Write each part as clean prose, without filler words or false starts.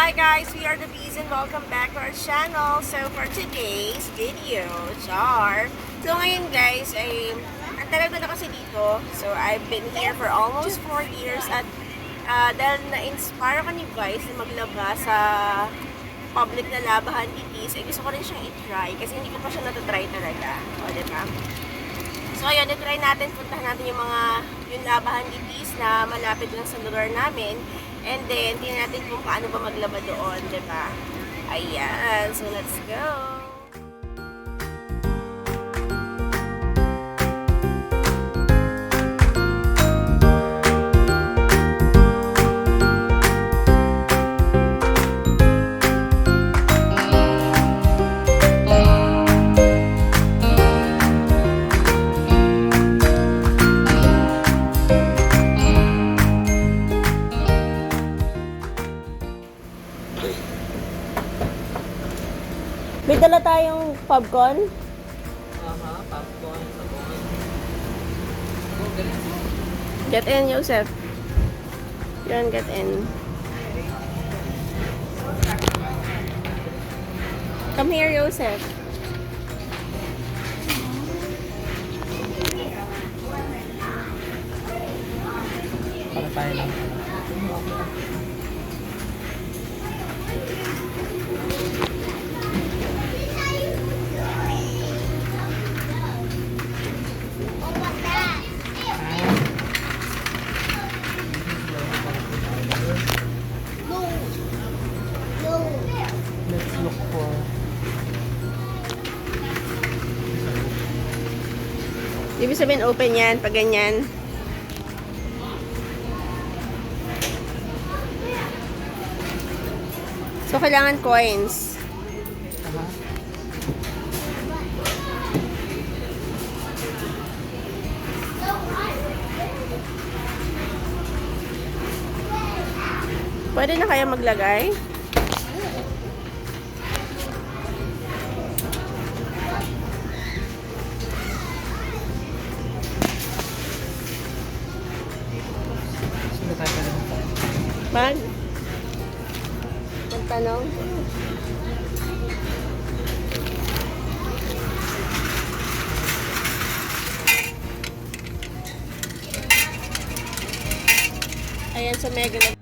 Hi guys, we are the Bees and welcome back to our channel. So for today's video, So ngayon guys, ang tagal ko na kasi dito. So I've been here for almost 4 years at dahil na-inspire ko ni guys na maglaba sa public na labahan ditis, gusto ko rin siyang i-try kasi hindi ko pa siya natatry talaga. O, diba? So ayun, i-try natin, puntahan natin yung labahan ditis na malapit lang sa lugar namin. And then, tingnan natin kung paano ba maglaba doon, diba? Ayan, so let's go! May dala tayong popcorn. Popcorn, sabon. Get in, Joseph. Yan, get in. Come here, Joseph. Para tayo lang. Let's look for Ibig sabihin open yan, pag ganyan. So, kailangan coins. Pwede na kaya maglagay? Sino tayo pwede magtanong? Magtanong? Ayan, so mega na.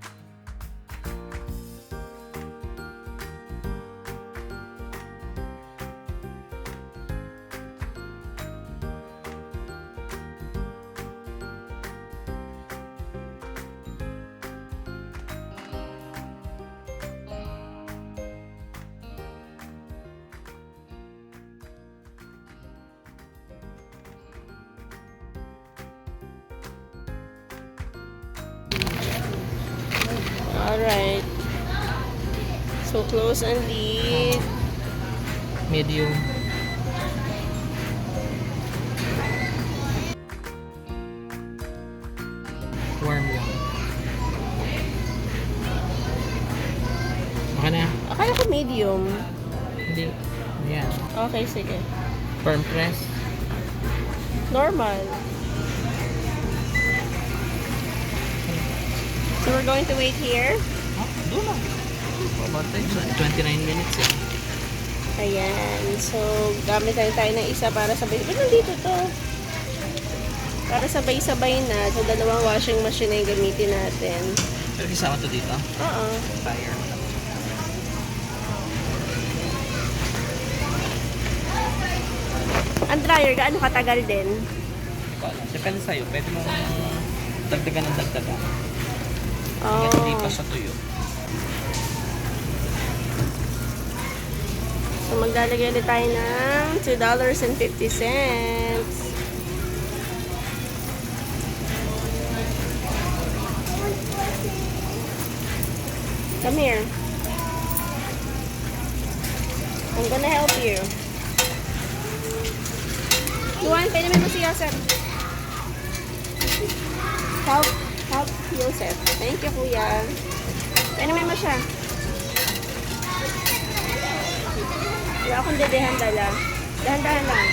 Alright. So close and lead. Medium. Warm lang. Okay na. Akala ko medium. Hindi. Ayan. Okay, sige. Firm press. Normal. So we're going to wait here. Doon lang. About 29 minutes eh. Ayan. So, gamit lang tayo ng isa para sabay. Ba't nandito to? Para sabay-sabay na. So, dalawang washing machine na yung gamitin natin. Pero kasama to dito? Oo. Fire. Ang dryer, gaano katagal din? Depende sa'yo. Pwede mong dagdagan ng dagdagan. Oh. Hindi pa sa tuyo. So, maglalagay ulit tayo ng $2.50. Come here. I'm gonna help you. Luan, pwede mo si Joseph. Help Joseph. Thank you, kuya. Pwede mo siya. Wala akong dedehan dala. Dahan-dahan lang.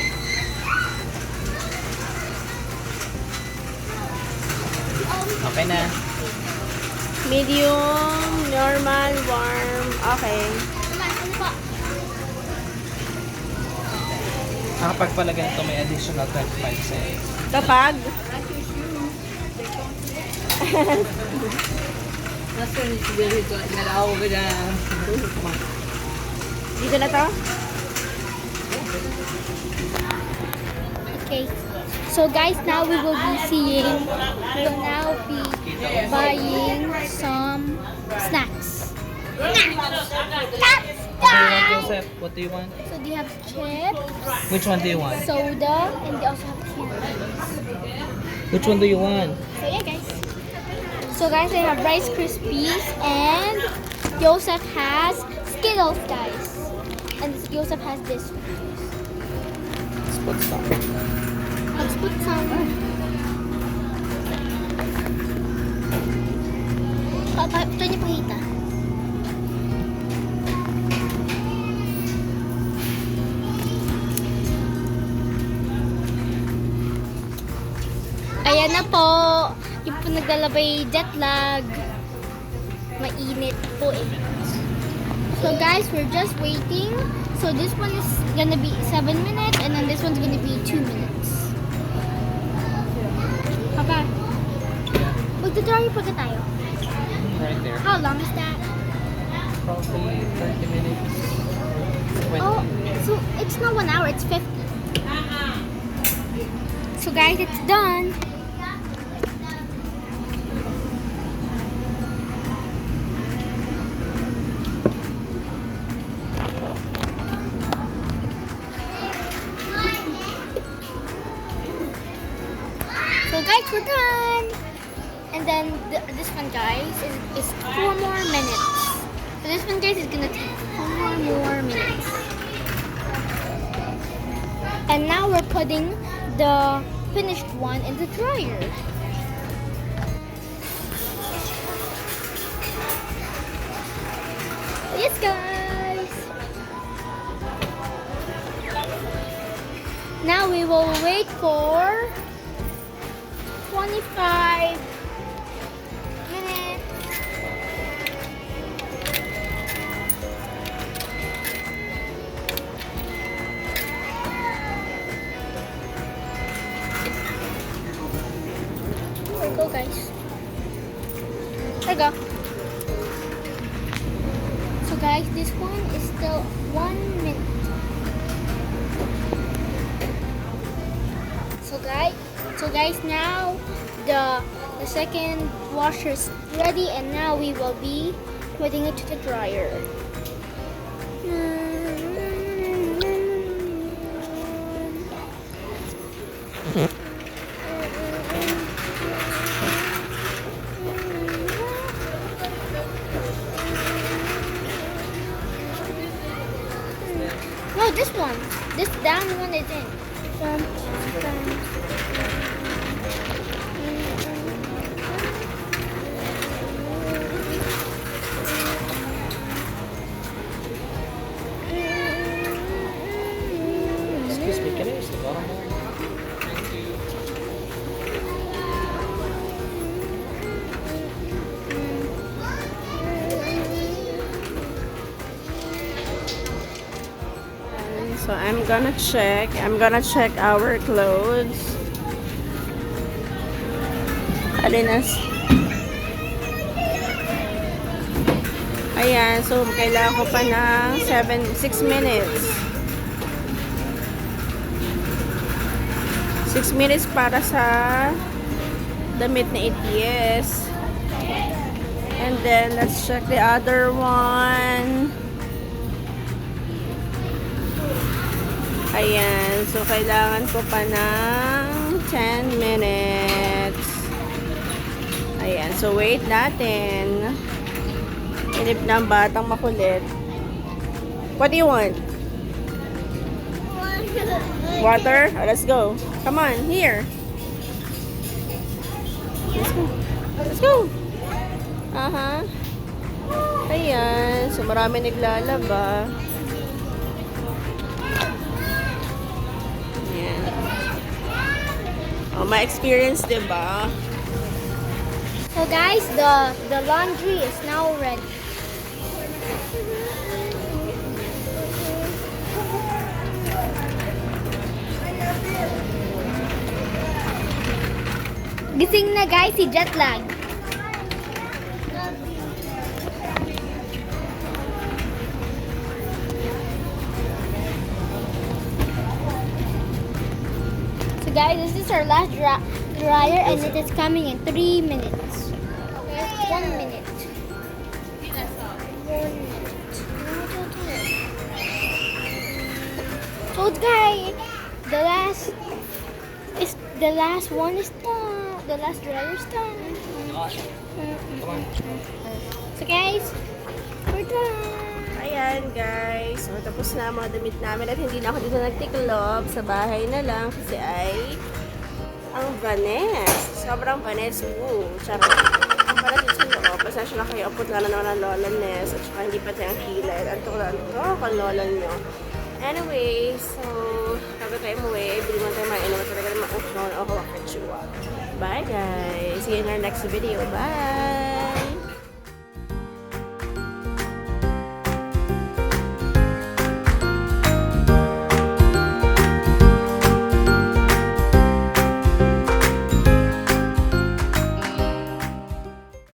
Okay na. Medium, normal, warm. Okay. Nakapagpalagay ito may additional 25 cents. Kapag? Dito na to? Okay. So guys, now we will be seeing, we will now be buying some snacks. Okay, Joseph, what do you want? So they have chips, Which one do you want? soda, and they also have candies. Which one do you want? So yeah guys. So guys, they have Rice Krispies and Joseph has Skittles guys. And Joseph has this. Let's put some. Let's put some. Ito niyo pakita. Ayan na po. Yung po naglalabay jet lag. Mainit po eh. So guys, we're just waiting. So this one is gonna be 7 minutes and then this one's gonna be 2 minutes. Papa, magdadry po na tayo. Right there. How long is that? Probably 30 minutes. 20. Oh, so it's not 1 hour, it's 50. So guys, it's done. So guys, we're done. And then this one, guys, is 4 more minutes. So this one, guys, is gonna take 4 more minutes. And now we're putting the finished one in the dryer. Yes, guys. Now we will wait for 25 minutes. There we go, guys. There we go. So guys, this one is still 1 minute. So guys, now the second washer is ready, and now we will be putting it to the dryer. No, this one. This down one is in. Excuse me, can I use the bottom one? Thank you. So I'm gonna check our clothes. Alinas. Ayan, so kailangan ko pa ng 6 minutes. 6 minutes para sa damit na ATS. And then let's check the other one. Ayan, so kailangan ko pa ng 10 minutes. Ayan, so wait natin. Inip na ang batang makulit. What do you want? Water? Oh, let's go. Come on, here. Let's go. Let's go. Ayan, so marami naglalaba. Oh, my experience, diba? So guys, the laundry is now ready. Gising na guys si Jetlag. So guys, this is our last dryer and it is coming in 3 minutes. 1 minute. 1 minute. So guys, the last one is done. The last dryer is done. So guys, we're done. Ayan guys, so tapos na ang mga damit namin at hindi na ako dito nagtiklob. Sa bahay na lang kasi ay ang vanes. Sobrang vanes. Charot. Ang pala dito sa loob. Pasensya na kayo. Upot na naman ang lola Ness at saka hindi pa tayong kilay. Antok ang lola nyo. Anyway, so bago tayo umuwi, bili mo tayo mainom at talaga naman ako wakachua. Bye guys! See you in our next video. Bye!